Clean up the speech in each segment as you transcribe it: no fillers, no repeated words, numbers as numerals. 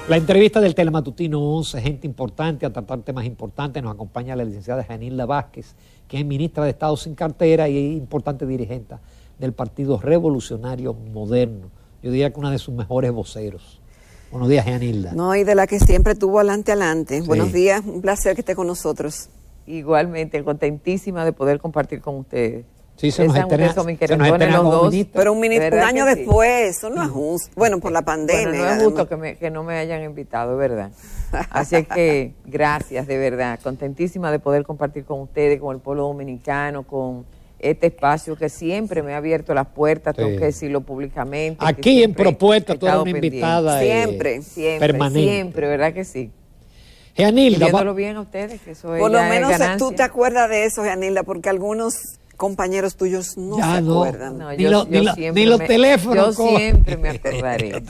La entrevista del Telematutino 11, gente importante a tratar temas importantes. Nos acompaña la licenciada Yanilda Vázquez, que es ministra de Estado sin cartera y es importante dirigente del Partido Revolucionario Moderno. Yo diría que una de sus mejores voceros. Buenos días, Yanilda. No, y de la que siempre tuvo adelante. Sí. Buenos días, un placer que esté con nosotros. Igualmente, contentísima de poder compartir con ustedes. Sí, se nos estrena los dos. Pero un año sí. Después, eso no es justo. Bueno, por la pandemia. Bueno, no es justo que no me hayan invitado, es verdad. Así es que gracias, de verdad. Contentísima de poder compartir con ustedes, con el pueblo dominicano, con este espacio que siempre me ha abierto las puertas, tengo que decirlo públicamente. Aquí en Propuesta, tú eres una invitada siempre permanente. Siempre, ¿verdad que sí? Yanilda, viéndolo bien a ustedes, que eso es por lo menos ganancia. Tú te acuerdas de eso, Yanilda, porque algunos compañeros tuyos no se acuerdan. No, ni los teléfonos. Yo siempre me acordaré.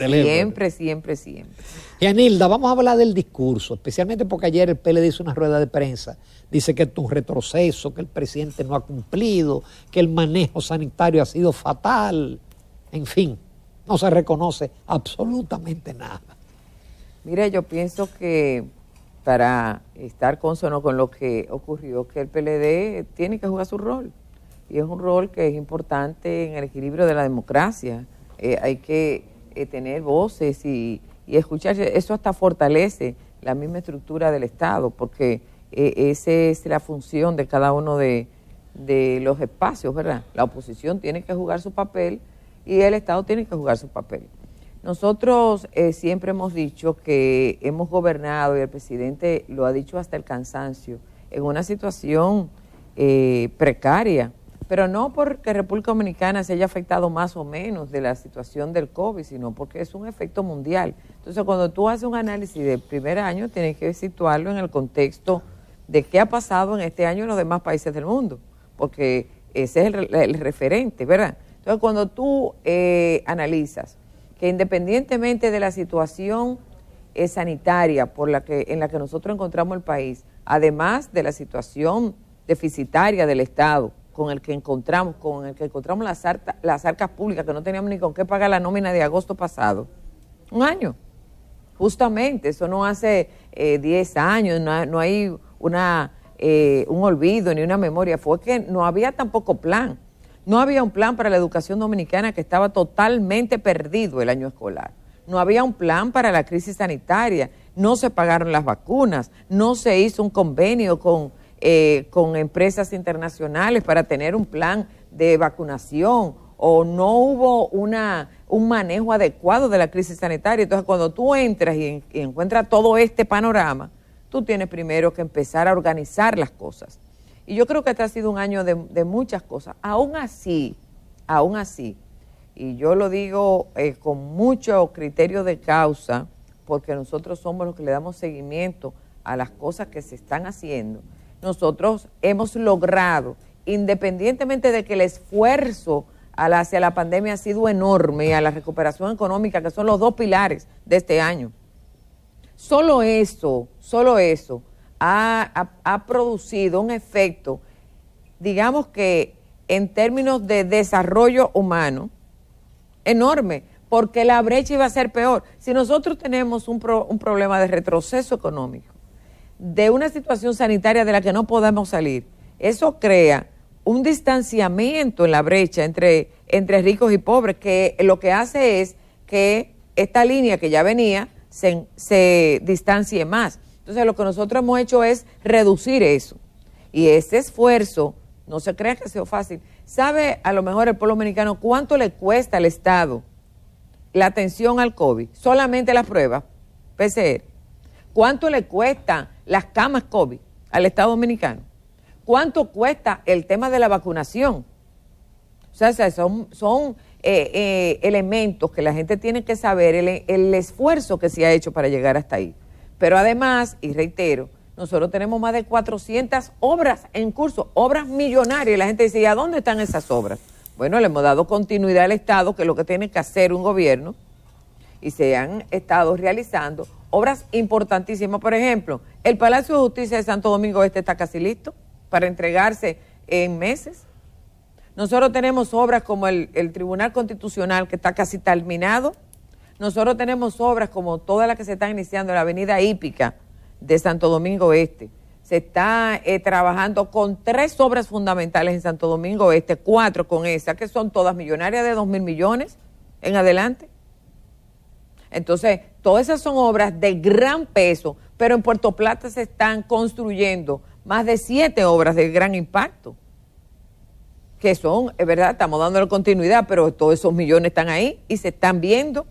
Siempre. Yanilda, vamos a hablar del discurso, especialmente porque ayer el PLD hizo una rueda de prensa. Dice que es un retroceso, que el presidente no ha cumplido, que el manejo sanitario ha sido fatal. En fin, no se reconoce absolutamente nada. Mire, yo pienso que para estar consono con lo que ocurrió, que el PLD tiene que jugar su rol. Y es un rol que es importante en el equilibrio de la democracia. Hay que tener voces y escuchar. Eso hasta fortalece la misma estructura del Estado, porque esa es la función de cada uno de los espacios, ¿verdad? La oposición tiene que jugar su papel y el Estado tiene que jugar su papel. Nosotros siempre hemos dicho que hemos gobernado, y el presidente lo ha dicho hasta el cansancio, en una situación precaria, pero no porque República Dominicana se haya afectado más o menos de la situación del COVID, sino porque es un efecto mundial. Entonces, cuando tú haces un análisis del primer año, tienes que situarlo en el contexto de qué ha pasado en este año en los demás países del mundo, porque ese es el referente, ¿verdad? Entonces, cuando tú analizas que independientemente de la situación sanitaria en la que nosotros encontramos el país, además de la situación deficitaria del Estado, con el que encontramos las arcas públicas, que no teníamos ni con qué pagar la nómina de agosto pasado, un año, justamente, eso no hace 10 años, no hay un olvido ni una memoria, fue que no había tampoco plan. No había un plan para la educación dominicana, que estaba totalmente perdido el año escolar. No había un plan para la crisis sanitaria, no se pagaron las vacunas, no se hizo un convenio con empresas internacionales para tener un plan de vacunación, o no hubo un manejo adecuado de la crisis sanitaria. Entonces, cuando tú entras y encuentras todo este panorama, tú tienes primero que empezar a organizar las cosas. Y yo creo que este ha sido un año de muchas cosas. Aún así, y yo lo digo con mucho criterio de causa, porque nosotros somos los que le damos seguimiento a las cosas que se están haciendo, nosotros hemos logrado, independientemente de que el esfuerzo hacia la pandemia ha sido enorme, y a la recuperación económica, que son los dos pilares de este año, solo eso ha producido un efecto, digamos que en términos de desarrollo humano, enorme, porque la brecha iba a ser peor. Si nosotros tenemos un problema de retroceso económico, de una situación sanitaria de la que no podemos salir, eso crea un distanciamiento en la brecha entre ricos y pobres, que lo que hace es que esta línea que ya venía se distancie más. Entonces, lo que nosotros hemos hecho es reducir eso. Y ese esfuerzo, no se crea que ha sido fácil. ¿Sabe a lo mejor el pueblo dominicano cuánto le cuesta al Estado la atención al COVID? Solamente las pruebas PCR. ¿Cuánto le cuesta las camas COVID al Estado dominicano? ¿Cuánto cuesta el tema de la vacunación? O sea, son elementos que la gente tiene que saber, el esfuerzo que se ha hecho para llegar hasta ahí. Pero además, y reitero, nosotros tenemos más de 400 obras en curso, obras millonarias, y la gente dice, ¿y a dónde están esas obras? Bueno, le hemos dado continuidad al Estado, que es lo que tiene que hacer un gobierno, y se han estado realizando obras importantísimas. Por ejemplo, el Palacio de Justicia de Santo Domingo Este está casi listo para entregarse en meses. Nosotros tenemos obras como el Tribunal Constitucional, que está casi terminado. nosotros tenemos obras como todas las que se están iniciando en la avenida Hípica de Santo Domingo Este. Se está trabajando con 3 obras fundamentales en Santo Domingo Este, 4 con esa, que son todas millonarias de 2.000 millones en adelante. Entonces, todas esas son obras de gran peso, pero en Puerto Plata se están construyendo más de 7 obras de gran impacto, que son, es verdad, estamos dándole continuidad, pero todos esos millones están ahí y se están viendo,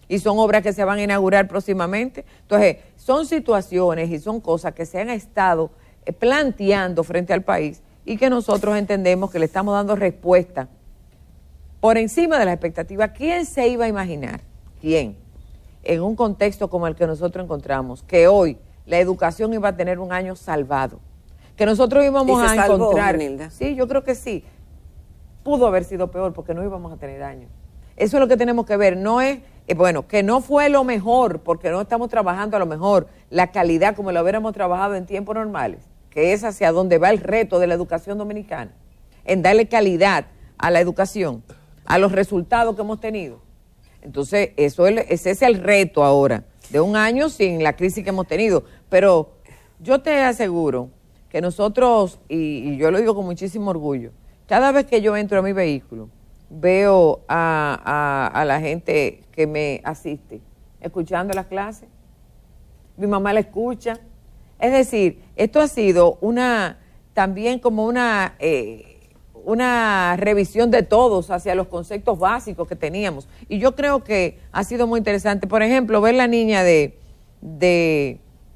y son obras que se van a inaugurar próximamente. Entonces, son situaciones y son cosas que se han estado planteando frente al país y que nosotros entendemos que le estamos dando respuesta por encima de las expectativas. ¿Quién se iba a imaginar? ¿Quién? En un contexto como el que nosotros encontramos, que hoy la educación iba a tener un año salvado, que nosotros íbamos a encontrar... Nilda. Sí, yo creo que sí. Pudo haber sido peor porque no íbamos a tener años. Eso es lo que tenemos que ver. No es, bueno, que no fue lo mejor porque no estamos trabajando a lo mejor la calidad como lo hubiéramos trabajado en tiempos normales, que es hacia donde va el reto de la educación dominicana, en darle calidad a la educación, a los resultados que hemos tenido. Entonces, ese es el reto ahora, de un año sin la crisis que hemos tenido. Pero yo te aseguro que nosotros, y yo lo digo con muchísimo orgullo, cada vez que yo entro a mi vehículo, veo a la gente que me asiste, escuchando las clases. Mi mamá la escucha. Es decir, esto ha sido también como una revisión de todos hacia los conceptos básicos que teníamos. Y yo creo que ha sido muy interesante. Por ejemplo, ver la niña de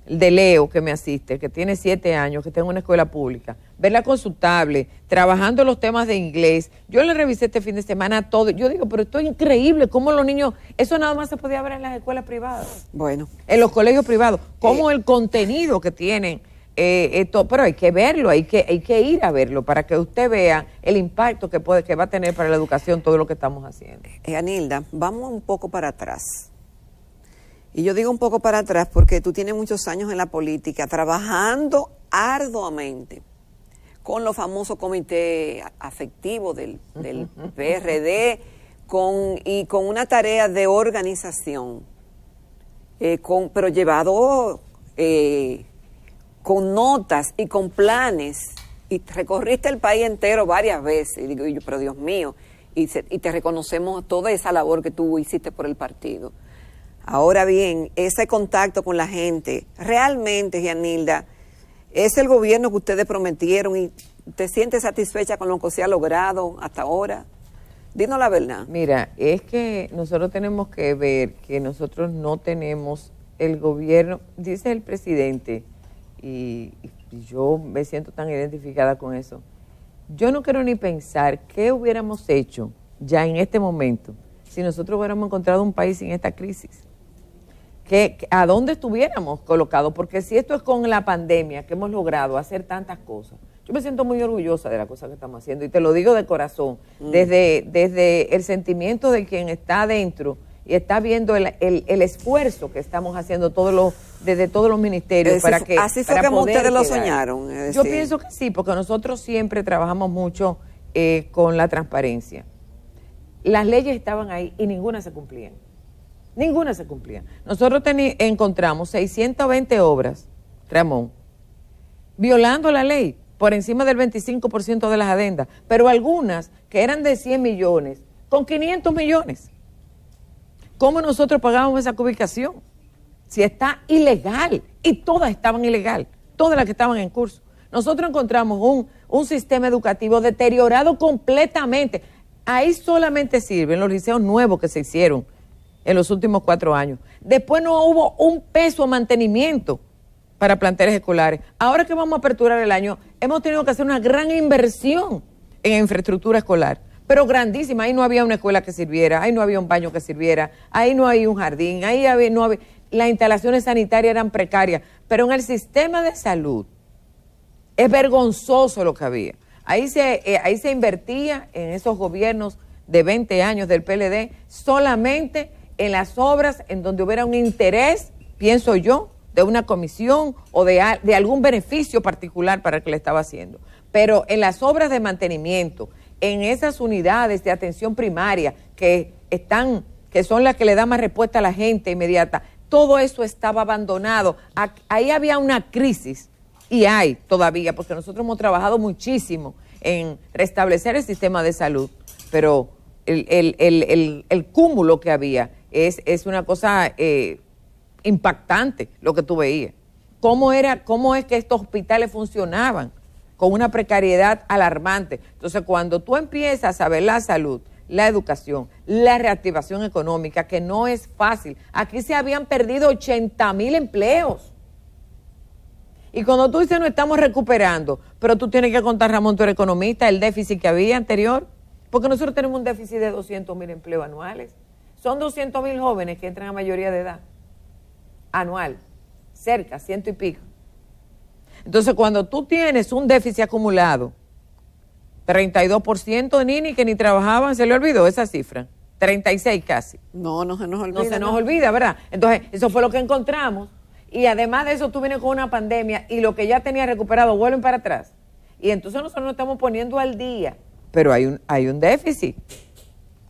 Leo que me asiste, que tiene 7 años, que está en una escuela pública, verla con su tablet, trabajando los temas de inglés. Yo le revisé este fin de semana todo. Yo digo, pero esto es increíble, cómo los niños, eso nada más se podía ver en las escuelas privadas. Bueno. En los colegios privados, cómo el contenido que tienen, pero hay que verlo, hay que ir a verlo para que usted vea el impacto que va a tener para la educación todo lo que estamos haciendo. Anilda, vamos un poco para atrás. Y yo digo un poco para atrás porque tú tienes muchos años en la política trabajando arduamente con los famosos comités afectivos del PRD y con una tarea de organización, pero llevado con notas y con planes, y recorriste el país entero varias veces, y digo yo, pero Dios mío, y te reconocemos toda esa labor que tú hiciste por el partido. Ahora bien, ese contacto con la gente, realmente, Gianilda, ¿es el gobierno que ustedes prometieron y te sientes satisfecha con lo que se ha logrado hasta ahora? Dinos la verdad. Mira, es que nosotros tenemos que ver que nosotros no tenemos el gobierno, dice el presidente, y yo me siento tan identificada con eso. Yo no quiero ni pensar qué hubiéramos hecho ya en este momento si nosotros hubiéramos encontrado un país sin esta crisis. ¿A dónde estuviéramos colocados? Porque si esto es con la pandemia que hemos logrado hacer tantas cosas, yo me siento muy orgullosa de la cosa que estamos haciendo y te lo digo de corazón, desde el sentimiento de quien está adentro y está viendo el esfuerzo que estamos haciendo desde todos los ministerios así fue como ustedes lo soñaron. Yo pienso que sí, porque nosotros siempre trabajamos mucho con la transparencia. Las leyes estaban ahí y ninguna se cumplía. Ninguna se cumplía. Nosotros encontramos 620 obras, Ramón, violando la ley, por encima del 25% de las adendas, pero algunas que eran de 100 millones, con 500 millones. ¿Cómo nosotros pagábamos esa cubicación? Si está ilegal, y todas estaban ilegal, todas las que estaban en curso. Nosotros encontramos un sistema educativo deteriorado completamente. Ahí solamente sirven los liceos nuevos que se hicieron en los últimos 4 años. Después no hubo un peso de mantenimiento para planteles escolares. Ahora que vamos a aperturar el año, hemos tenido que hacer una gran inversión en infraestructura escolar, pero grandísima. Ahí no había una escuela que sirviera, ahí no había un baño que sirviera, ahí no había un jardín, no había, las instalaciones sanitarias eran precarias, pero en el sistema de salud es vergonzoso lo que había. Ahí se invertía en esos gobiernos de 20 años del PLD solamente en las obras en donde hubiera un interés, pienso yo, de una comisión o de algún beneficio particular para el que le estaba haciendo. Pero en las obras de mantenimiento, en esas unidades de atención primaria que están que son las que le dan más respuesta a la gente inmediata, todo eso estaba abandonado. Ahí había una crisis, y hay todavía, porque nosotros hemos trabajado muchísimo en restablecer el sistema de salud, pero el cúmulo que había es una cosa impactante lo que tú veías. ¿Cómo es que estos hospitales funcionaban? Con una precariedad alarmante. Entonces, cuando tú empiezas a ver la salud, la educación, la reactivación económica, que no es fácil. Aquí se habían perdido 80,000 empleos. Y cuando tú dices no estamos recuperando, pero tú tienes que contar, Ramón, tú eres economista, el déficit que había anterior, porque nosotros tenemos un déficit de 200,000 empleos anuales. Son 200,000 jóvenes que entran a mayoría de edad, anual, cerca, 100 y pico. Entonces, cuando tú tienes un déficit acumulado, 32% de ninis que ni trabajaban, se le olvidó esa cifra, 36 casi. No se nos olvida. No se nos olvida, ¿verdad? Entonces, eso fue lo que encontramos. Y además de eso, tú vienes con una pandemia y lo que ya tenía recuperado vuelven para atrás. Y entonces nosotros nos estamos poniendo al día. Pero hay un déficit.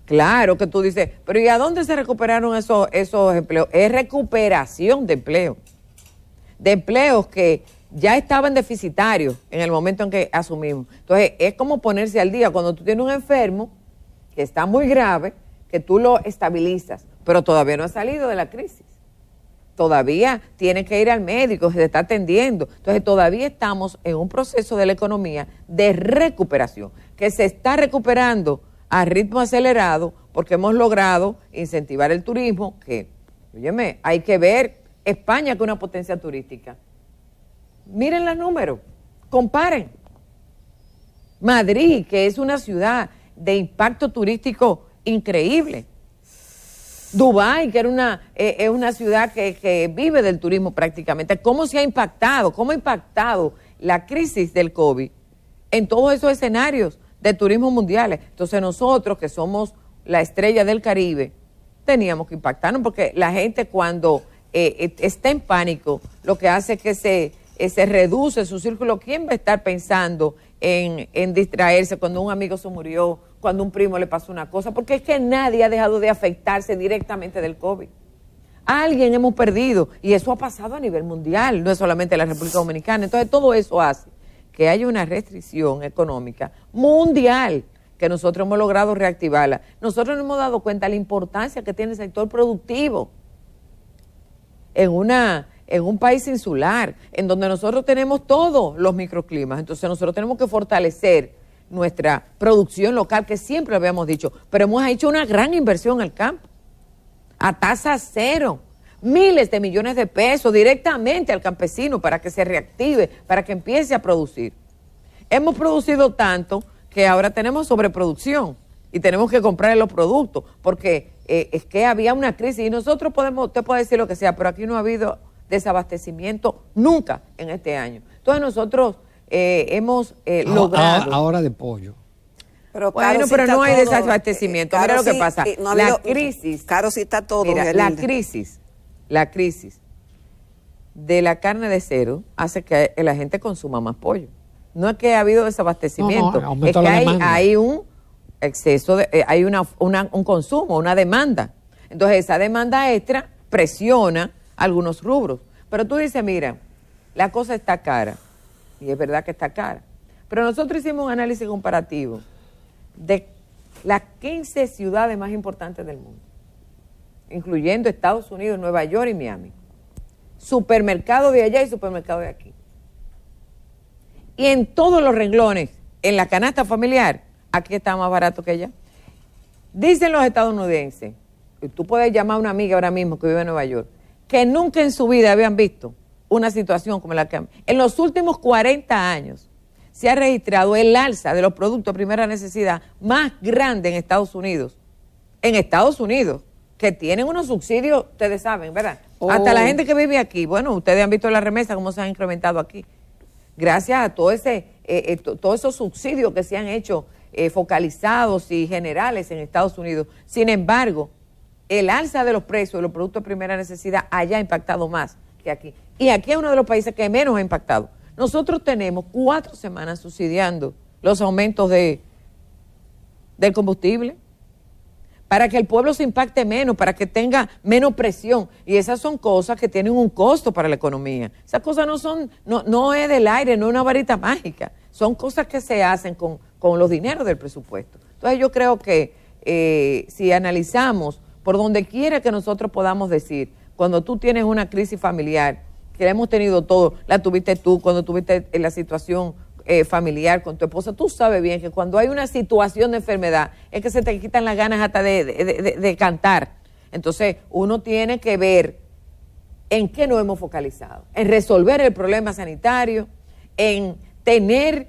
Claro que tú dices, pero ¿y a dónde se recuperaron esos empleos? Es recuperación de empleo. De empleos que ya estaban deficitarios en el momento en que asumimos. Entonces, es como ponerse al día. Cuando tú tienes un enfermo que está muy grave, que tú lo estabilizas, pero todavía no ha salido de la crisis. Todavía tiene que ir al médico, se está atendiendo. Entonces, todavía estamos en un proceso de la economía de recuperación, que se está recuperando a ritmo acelerado porque hemos logrado incentivar el turismo, que, óyeme, hay que ver España, que es una potencia turística. Miren los números, comparen. Madrid, que es una ciudad de impacto turístico increíble. Dubái, que es una ciudad que vive del turismo prácticamente. ¿Cómo se ha impactado? ¿Cómo ha impactado la crisis del COVID en todos esos escenarios de turismo mundiales? Entonces nosotros, que somos la estrella del Caribe, teníamos que impactarnos, porque la gente cuando está en pánico, lo que hace es que se reduce su círculo. ¿Quién va a estar pensando en distraerse cuando un amigo se murió, cuando un primo le pasó una cosa? Porque es que nadie ha dejado de afectarse directamente del COVID. Alguien hemos perdido, y eso ha pasado a nivel mundial, no es solamente en la República Dominicana. Entonces todo eso hace que haya una restricción económica mundial, que nosotros hemos logrado reactivarla. Nosotros nos hemos dado cuenta de la importancia que tiene el sector productivo en un país insular, en donde nosotros tenemos todos los microclimas. Entonces nosotros tenemos que fortalecer nuestra producción local, que siempre lo habíamos dicho, pero hemos hecho una gran inversión al campo, a tasa cero, miles de millones de pesos directamente al campesino para que se reactive, para que empiece a producir. Hemos producido tanto que ahora tenemos sobreproducción y tenemos que comprar los productos, porque es que había una crisis y nosotros te puedo decir lo que sea, pero aquí no ha habido desabastecimiento nunca en este año. Entonces nosotros hemos logrado... Ahora de pollo. Pero bueno, pero no hay desabastecimiento. Mira lo que pasa. La crisis... Caro sí está todo. Mira, la crisis de la carne de cerdo hace que la gente consuma más pollo. No es que ha habido desabastecimiento, es que hay un exceso, hay un consumo, una demanda. Entonces esa demanda extra presiona algunos rubros. Pero tú dices, mira, la cosa está cara, y es verdad que está cara. Pero nosotros hicimos un análisis comparativo de las 15 ciudades más importantes del mundo, incluyendo Estados Unidos, Nueva York y Miami. Supermercado de allá y supermercado de aquí. Y en todos los renglones, en la canasta familiar, aquí está más barato que allá. Dicen los estadounidenses, y tú puedes llamar a una amiga ahora mismo que vive en Nueva York, que nunca en su vida habían visto una situación como la que en los últimos 40 años se ha registrado el alza de los productos de primera necesidad más grande en Estados Unidos. En Estados Unidos, que tienen unos subsidios, ustedes saben, ¿verdad? Oh. Hasta la gente que vive aquí, bueno, ustedes han visto la remesa, cómo se han incrementado aquí. Gracias a todos esos subsidios que se han hecho focalizados y generales en Estados Unidos. Sin embargo, el alza de los precios de los productos de primera necesidad allá ha impactado más que aquí. Y aquí es uno de los países que menos ha impactado. Nosotros tenemos 4 semanas subsidiando los aumentos del combustible. para que el pueblo se impacte menos, para que tenga menos presión. Y esas son cosas que tienen un costo para la economía. Esas cosas no es del aire, no es una varita mágica. Son cosas que se hacen con los dineros del presupuesto. Entonces yo creo que si analizamos por donde quiera que nosotros podamos decir, cuando tú tienes una crisis familiar, que la hemos tenido todos, la tuviste tú, cuando tuviste la situación familiar con tu esposa, tú sabes bien que cuando hay una situación de enfermedad es que se te quitan las ganas hasta de cantar. Entonces uno tiene que ver en qué nos hemos focalizado, en resolver el problema sanitario, en tener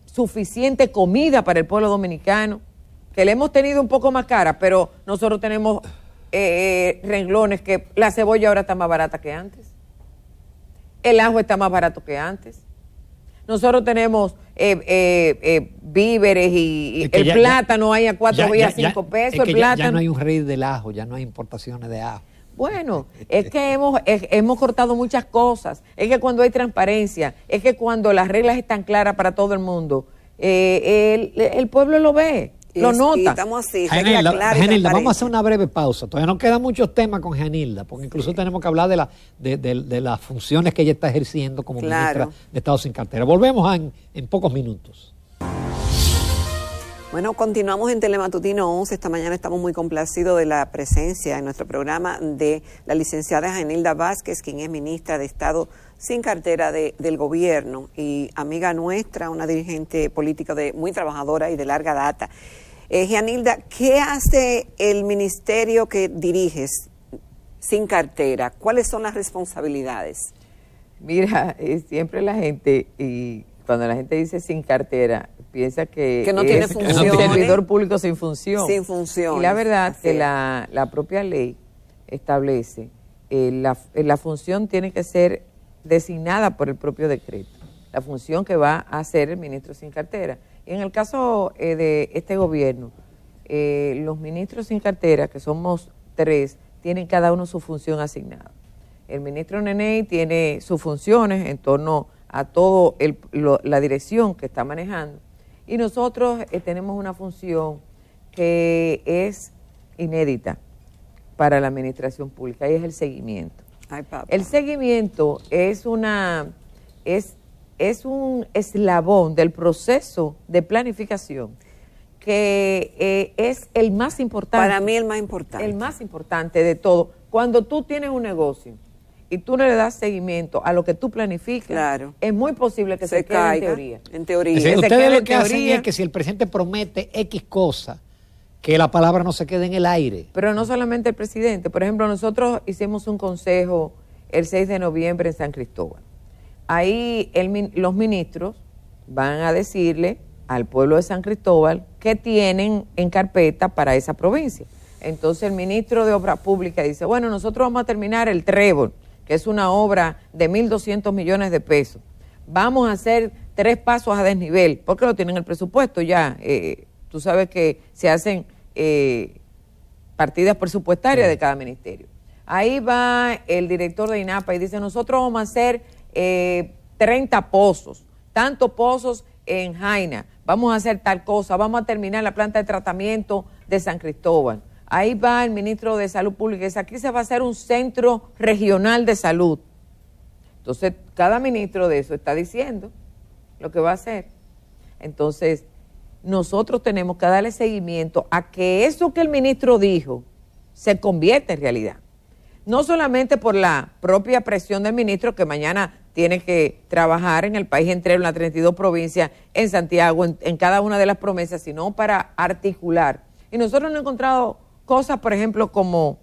suficiente comida para el pueblo dominicano, que le hemos tenido un poco más cara, pero nosotros tenemos renglones que la cebolla ahora está más barata que antes, el ajo está más barato que antes. Nosotros tenemos víveres y el plátano hay a 4 y a 5 pesos. El plátano. Ya no hay un rey del ajo, ya no hay importaciones de ajo. Bueno, es que hemos cortado muchas cosas. Es que cuando hay transparencia, es que cuando las reglas están claras para todo el mundo, el pueblo lo ve. Lo nota. Y estamos así, Genilda, vamos a hacer una breve pausa. Todavía nos quedan muchos temas con Genilda, porque incluso tenemos que hablar de las funciones que ella está ejerciendo como ministra de Estado sin cartera. Volvemos en pocos minutos. Bueno, continuamos en Telematutino 11. Esta mañana estamos muy complacidos de la presencia en nuestro programa de la licenciada Genilda Vázquez, quien es ministra de Estado sin cartera del gobierno y amiga nuestra, una dirigente política muy trabajadora y de larga data. Genilda, ¿qué hace el ministerio que diriges sin cartera? ¿Cuáles son las responsabilidades? Mira, siempre la gente, y cuando la gente dice sin cartera, piensa que no tiene función, un servidor público sin función. Sin función. Y la verdad que la propia ley establece la función tiene que ser designada por el propio decreto, la función que va a hacer el ministro sin cartera. Y en el caso de este gobierno, los ministros sin cartera, que somos 3, tienen cada uno su función asignada. El ministro Neney tiene sus funciones en torno a todo la dirección que está manejando. Y nosotros tenemos una función que es inédita para la administración pública y es el seguimiento. Ay, papá. El seguimiento es un eslabón del proceso de planificación que es el más importante. Para mí el más importante. El más importante de todo. Cuando tú tienes un negocio y tú no le das seguimiento a lo que tú planificas, es muy posible que se quede en teoría. En teoría. Es decir, ustedes lo que hacen es que si el presidente promete X cosa, que la palabra no se quede en el aire. Pero no solamente el presidente. Por ejemplo, nosotros hicimos un consejo el 6 de noviembre en San Cristóbal. Ahí los ministros van a decirle al pueblo de San Cristóbal qué tienen en carpeta para esa provincia. Entonces el ministro de Obras Públicas dice, bueno, nosotros vamos a terminar el Trébol, que es una obra de 1.200 millones de pesos. Vamos a hacer 3 pasos a desnivel, porque lo tienen en el presupuesto ya. Tú sabes que se hacen partidas presupuestarias de cada ministerio. Ahí va el director de INAPA y dice, nosotros vamos a hacer 30 pozos, tantos pozos en Jaina, vamos a hacer tal cosa, vamos a terminar la planta de tratamiento de San Cristóbal. Ahí va el ministro de Salud Pública y dice, aquí se va a hacer un centro regional de salud. Entonces, cada ministro de eso está diciendo lo que va a hacer. Entonces, nosotros tenemos que darle seguimiento a que eso que el ministro dijo se convierta en realidad. No solamente por la propia presión del ministro, que mañana tiene que trabajar en el país entero, en las 32 provincias, en Santiago, en cada una de las promesas, sino para articular. Y nosotros hemos encontrado cosas, por ejemplo, como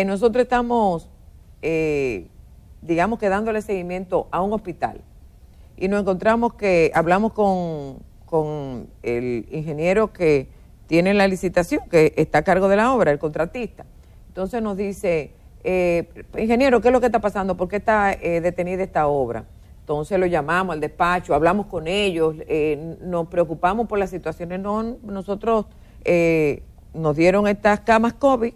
nosotros estamos, digamos que dándole seguimiento a un hospital. Y nos encontramos que hablamos con el ingeniero que tiene la licitación, que está a cargo de la obra, el contratista. Entonces nos dice, ingeniero, ¿qué es lo que está pasando? ¿Por qué está detenida esta obra? Entonces lo llamamos al despacho, hablamos con ellos, nos preocupamos por las situaciones. Nosotros nos dieron estas camas COVID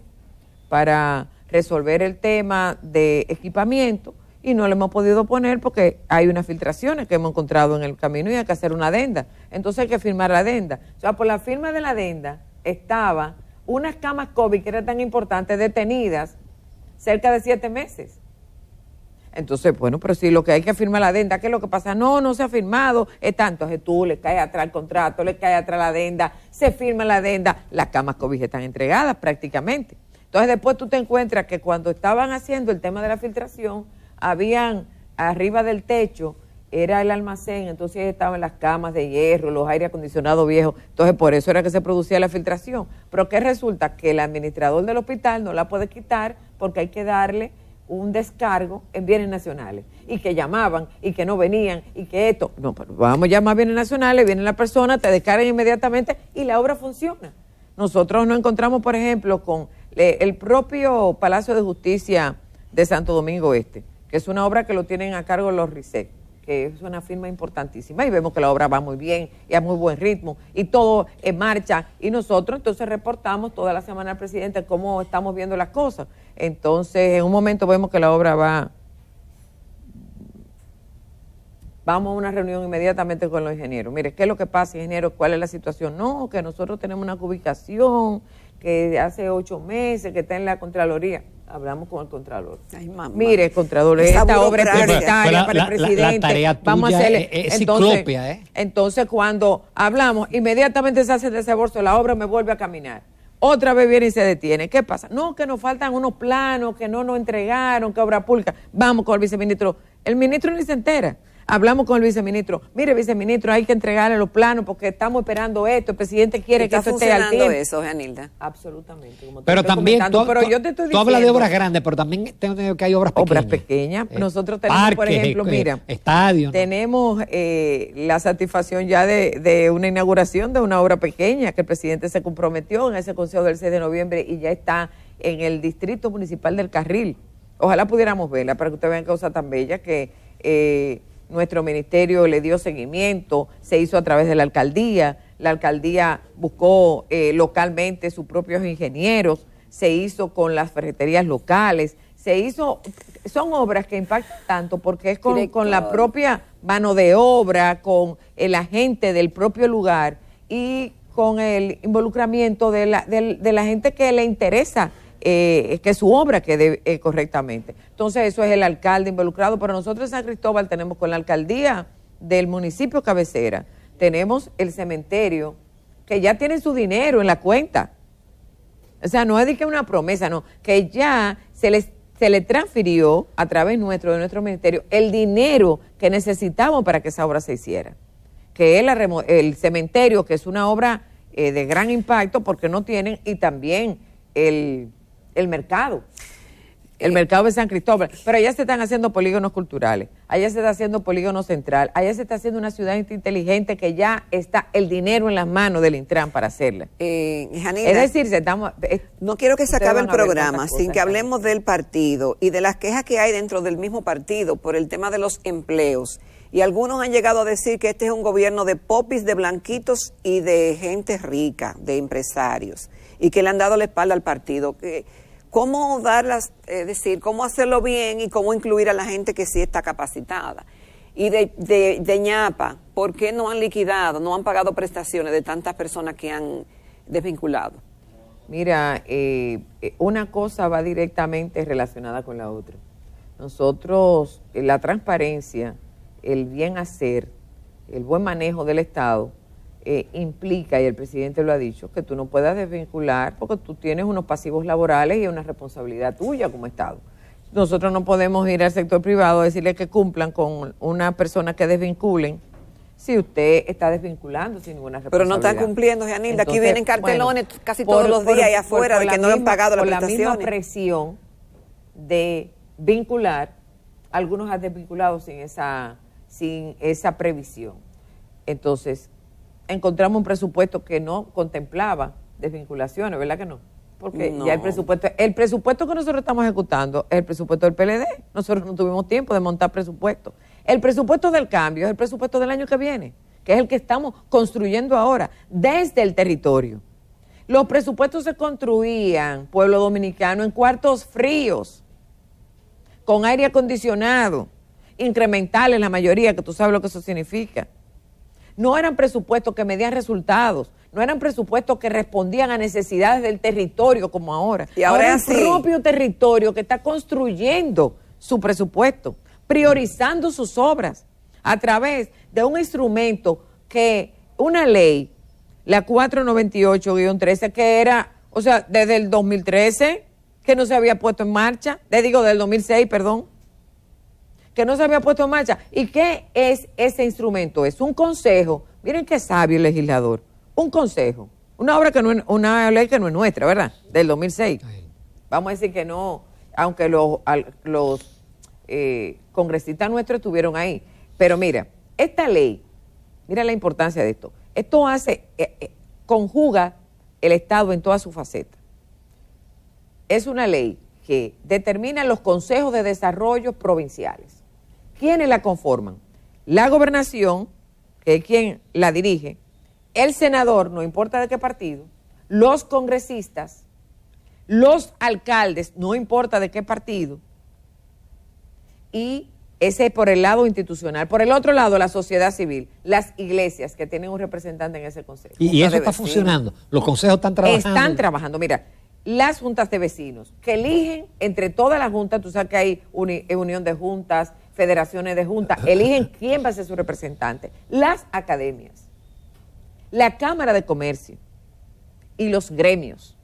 para resolver el tema de equipamiento y no le hemos podido poner porque hay unas filtraciones que hemos encontrado en el camino y hay que hacer una adenda. Entonces hay que firmar la adenda. O sea, por la firma de la adenda estaba unas camas COVID que eran tan importantes detenidas cerca de 7 meses. Entonces, bueno, pero si lo que hay que firmar la adenda, ¿qué es lo que pasa? No se ha firmado, es tanto, es tú, le cae atrás el contrato, le cae atrás la adenda, se firma la adenda, las camas COVID están entregadas prácticamente. Entonces después tú te encuentras que cuando estaban haciendo el tema de la filtración, habían arriba del techo, era el almacén, entonces estaban las camas de hierro, los aire acondicionados viejos, entonces por eso era que se producía la filtración. Pero ¿qué resulta? Que el administrador del hospital no la puede quitar porque hay que darle un descargo en bienes nacionales, y que llamaban, y que no venían, y que esto, no, pero vamos a llamar bienes nacionales, viene la persona, te descargan inmediatamente y la obra funciona. Nosotros nos encontramos, por ejemplo, con el propio Palacio de Justicia de Santo Domingo Este, que es una obra que lo tienen a cargo los RISEC, que es una firma importantísima, y vemos que la obra va muy bien y a muy buen ritmo y todo en marcha, y nosotros entonces reportamos toda la semana al presidente cómo estamos viendo las cosas. Entonces en un momento vemos que la obra vamos a una reunión inmediatamente con los ingenieros. Mire, ¿qué es lo que pasa, ingeniero? ¿Cuál es la situación? No, que nosotros tenemos una ubicación que hace 8 meses que está en la Contraloría. Hablamos con el Contralor. Ay, mamá. Mire, Contralor, esta obra es prioritaria para el presidente. La tarea tuya vamos a hacerle. es ciclópea, Entonces, cuando hablamos, inmediatamente se hace el desembolso, la obra me vuelve a caminar. Otra vez viene y se detiene. ¿Qué pasa? No, que nos faltan unos planos, que no nos entregaron, que obra pública. Vamos con el viceministro. El ministro ni se entera. Hablamos con el viceministro. Mire, viceministro, hay que entregarle los planos porque estamos esperando esto. El presidente quiere que esto esté al tiempo. ¿Está funcionando eso, Janilda? Absolutamente. Como pero también, pero yo te estoy diciendo, tú hablas de obras grandes, pero también tengo entendido que hay obras pequeñas. Obras pequeñas. Nosotros tenemos, parques, por ejemplo, mira, estadios. Tenemos la satisfacción ya de una inauguración de una obra pequeña que el presidente se comprometió en ese consejo del 6 de noviembre y ya está en el distrito municipal del Carril. Ojalá pudiéramos verla para que ustedes vean qué cosa tan bella que nuestro ministerio le dio seguimiento, se hizo a través de la alcaldía buscó localmente sus propios ingenieros, se hizo con las ferreterías locales, son obras que impactan tanto porque es con la propia mano de obra, con el agente del propio lugar y con el involucramiento de la gente que le interesa que su obra quede correctamente. Entonces eso es el alcalde involucrado, pero nosotros en San Cristóbal tenemos con la alcaldía del municipio cabecera, tenemos el cementerio que ya tiene su dinero en la cuenta. O sea, no es de que una promesa, no, que ya se le transfirió a través de nuestro ministerio el dinero que necesitamos para que esa obra se hiciera, que es el cementerio, que es una obra de gran impacto porque no tienen, y también el mercado de San Cristóbal, pero allá se están haciendo polígonos culturales, allá se está haciendo polígono central, allá se está haciendo una ciudad inteligente que ya está el dinero en las manos del Intran para hacerla. Janina, es decir, no quiero que se acabe el programa sin que hablemos del partido y de las quejas que hay dentro del mismo partido por el tema de los empleos. Y algunos han llegado a decir que este es un gobierno de popis, de blanquitos y de gente rica, de empresarios, y que le han dado la espalda al partido. ¿Cómo cómo hacerlo bien y cómo incluir a la gente que sí está capacitada? Y de ñapa, ¿por qué no han liquidado, no han pagado prestaciones de tantas personas que han desvinculado? Mira, una cosa va directamente relacionada con la otra. Nosotros, la transparencia, el bien hacer, el buen manejo del Estado, implica, y el presidente lo ha dicho, que tú no puedas desvincular porque tú tienes unos pasivos laborales y una responsabilidad tuya como Estado. Nosotros no podemos ir al sector privado a decirle que cumplan con una persona que desvinculen si usted está desvinculando sin ninguna responsabilidad. Pero no están cumpliendo, Janilda. Aquí vienen cartelones casi todos los días allá afuera de que no le han pagado las prestaciones. Por la misma presión de vincular, algunos han desvinculado sin esa previsión. Entonces, encontramos un presupuesto que no contemplaba desvinculaciones, ¿verdad que no? Porque ya el presupuesto que nosotros estamos ejecutando es el presupuesto del PLD. Nosotros no tuvimos tiempo de montar presupuesto. El presupuesto del cambio es el presupuesto del año que viene, que es el que estamos construyendo ahora desde el territorio. Los presupuestos se construían, pueblo dominicano, en cuartos fríos, con aire acondicionado, incrementales la mayoría, que tú sabes lo que eso significa. No eran presupuestos que medían resultados, no eran presupuestos que respondían a necesidades del territorio como ahora. Y ahora es el propio territorio que está construyendo su presupuesto, priorizando sus obras a través de un instrumento que, una ley, la 498-13, que era, o sea, desde el 2013, que no se había puesto en marcha, del 2006, perdón, que no se había puesto en marcha. ¿Y qué es ese instrumento? Es un consejo, miren qué sabio el legislador, un consejo, una ley que no es nuestra, ¿verdad? Del 2006. Vamos a decir que no, aunque los congresistas nuestros estuvieron ahí. Pero mira, esta ley, mira la importancia de esto. Esto conjuga el Estado en todas sus facetas. Es una ley que determina los consejos de desarrollo provinciales. ¿Quiénes la conforman? La gobernación, que es quien la dirige, el senador, no importa de qué partido, los congresistas, los alcaldes, no importa de qué partido, y ese es por el lado institucional. Por el otro lado, la sociedad civil, las iglesias que tienen un representante en ese consejo. Y eso está funcionando. Los consejos están trabajando. Están trabajando. Mira, las juntas de vecinos que eligen entre todas las juntas, tú sabes que hay unión de juntas, federaciones de juntas, eligen quién va a ser su representante. Las academias, la Cámara de Comercio y los gremios.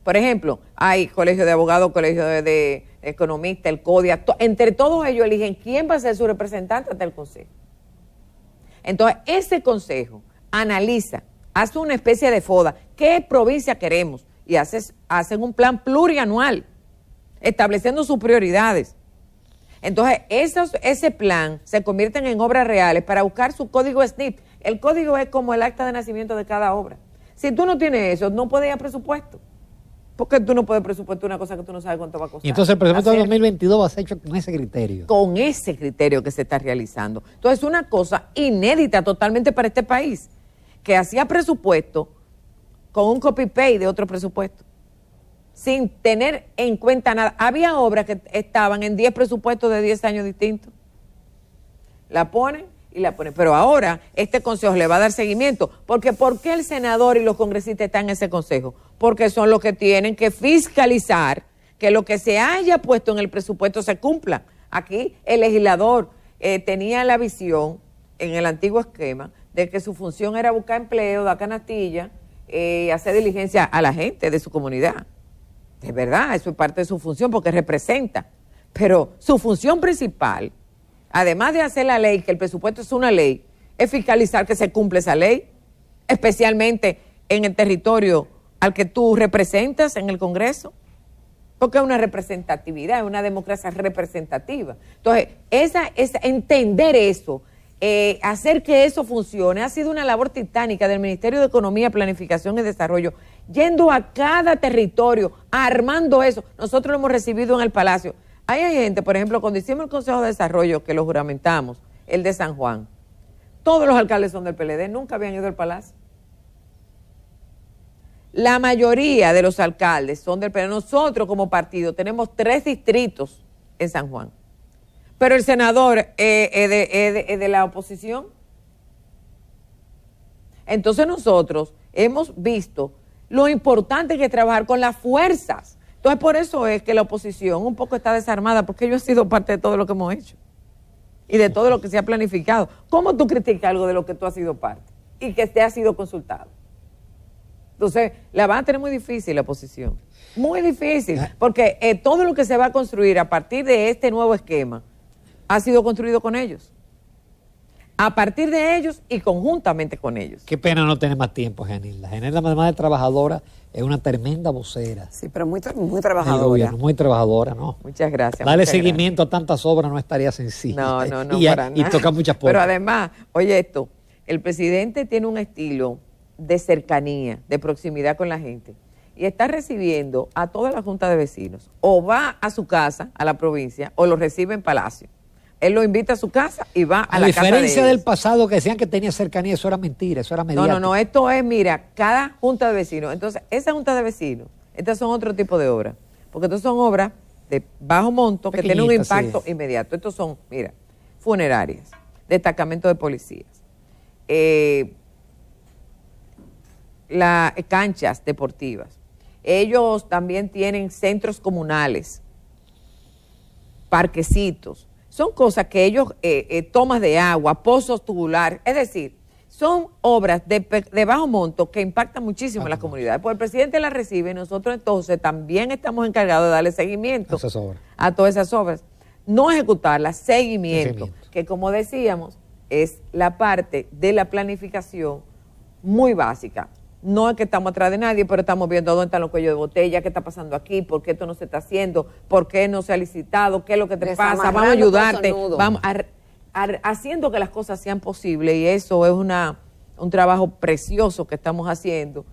Por ejemplo, hay colegio de abogados, colegio de economistas, el CODIA, entre todos ellos eligen quién va a ser su representante ante el consejo. Entonces, ese consejo analiza, hace una especie de FODA, qué provincia queremos, y hacen un plan plurianual, estableciendo sus prioridades. Entonces, ese plan se convierte en obras reales para buscar su código SNP. El código es como el acta de nacimiento de cada obra. Si tú no tienes eso, no puedes ir a presupuesto. Porque tú no puedes presupuestar una cosa que tú no sabes cuánto va a costar. Y entonces el presupuesto de 2022 va a ser hecho con ese criterio. Con ese criterio que se está realizando. Entonces, es una cosa inédita totalmente para este país, que hacía presupuesto con un copy-paste de otro presupuesto, sin tener en cuenta nada. Había obras que estaban en 10 presupuestos de 10 años distintos. La ponen y la ponen. Pero ahora este consejo le va a dar seguimiento. Porque ¿por qué el senador y los congresistas están en ese consejo? Porque son los que tienen que fiscalizar que lo que se haya puesto en el presupuesto se cumpla. Aquí el legislador tenía la visión, en el antiguo esquema, de que su función era buscar empleo, dar canastilla, hacer diligencia a la gente de su comunidad. De verdad, eso es parte de su función porque representa. Pero su función principal, además de hacer la ley, que el presupuesto es una ley, es fiscalizar que se cumple esa ley, especialmente en el territorio al que tú representas en el Congreso, porque es una representatividad, es una democracia representativa. Entonces, entender eso, hacer que eso funcione, ha sido una labor titánica del Ministerio de Economía, Planificación y Desarrollo, yendo a cada territorio, armando eso. Nosotros lo hemos recibido en el Palacio. Hay gente, por ejemplo, cuando hicimos el Consejo de Desarrollo, que lo juramentamos, el de San Juan, todos los alcaldes son del PLD, nunca habían ido al Palacio. La mayoría de los alcaldes son del PLD. Nosotros como partido tenemos 3 distritos en San Juan, pero el senador es de la oposición. Entonces nosotros hemos visto lo importante que es trabajar con las fuerzas. Entonces por eso es que la oposición un poco está desarmada, porque ellos han sido parte de todo lo que hemos hecho y de todo lo que se ha planificado. ¿Cómo tú criticas algo de lo que tú has sido parte y que te ha sido consultado? Entonces, la van a tener muy difícil la oposición. Muy difícil, porque todo lo que se va a construir a partir de este nuevo esquema ha sido construido con ellos. A partir de ellos y conjuntamente con ellos. Qué pena no tener más tiempo, Genilda. Genilda, además de trabajadora, es una tremenda vocera. Sí, pero muy trabajadora. Muy trabajadora, ¿no? Muchas gracias. Darle muchas seguimiento a tantas obras no estaría sencillo. No, para nada. Y toca muchas puertas. Pero además, oye esto, el presidente tiene un estilo de cercanía, de proximidad con la gente, y está recibiendo a toda la junta de vecinos. O va a su casa, a la provincia, o lo recibe en Palacio. Él lo invita a su casa y va a la casa de ellos. A diferencia del pasado que decían que tenía cercanía, eso era mentira, eso era mediático. No, esto es, mira, cada junta de vecinos. Entonces, esa junta de vecinos, estas son otro tipo de obras, porque estas son obras de bajo monto que tienen un impacto inmediato. Estos son, mira, funerarias, destacamento de policías, las canchas deportivas. Ellos también tienen centros comunales, parquecitos. Son cosas que ellos, tomas de agua, pozos tubulares, es decir, son obras de bajo monto que impactan muchísimo en la comunidad. Pues el presidente las recibe y nosotros entonces también estamos encargados de darle seguimiento a todas esas obras. No ejecutarlas, seguimiento, que como decíamos, es la parte de la planificación muy básica. No es que estamos atrás de nadie, pero estamos viendo dónde están los cuellos de botella, qué está pasando aquí, por qué esto no se está haciendo, por qué no se ha licitado, qué es lo que te pasa, vamos a ayudarte, vamos haciendo que las cosas sean posibles, y eso es un trabajo precioso que estamos haciendo,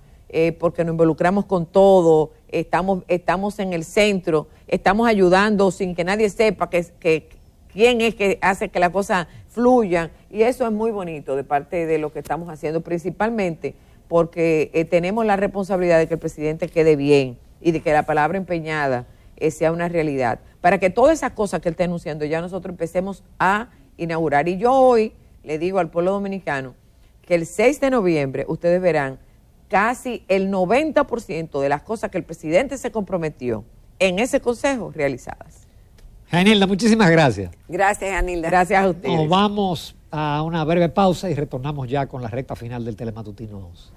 porque nos involucramos con todo, estamos en el centro, estamos ayudando sin que nadie sepa quién es que hace que las cosas fluyan, y eso es muy bonito de parte de lo que estamos haciendo, principalmente porque tenemos la responsabilidad de que el presidente quede bien y de que la palabra empeñada sea una realidad, para que todas esas cosas que él está anunciando ya nosotros empecemos a inaugurar. Y yo hoy le digo al pueblo dominicano que el 6 de noviembre ustedes verán casi el 90% de las cosas que el presidente se comprometió en ese consejo realizadas. Janilda, muchísimas gracias. Gracias, Janilda. Gracias a ustedes. Nos vamos a una breve pausa y retornamos ya con la recta final del Telematutino 11.